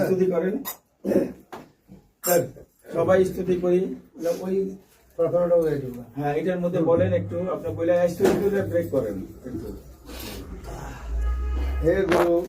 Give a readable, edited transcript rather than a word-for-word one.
স্তুতি করেন সবাই স্তুতি করি ওই হ্যাঁ এটার মধ্যে বলেন একটু আপনি বলে স্তুতি করে ব্রেক করেন একটু হে গুরু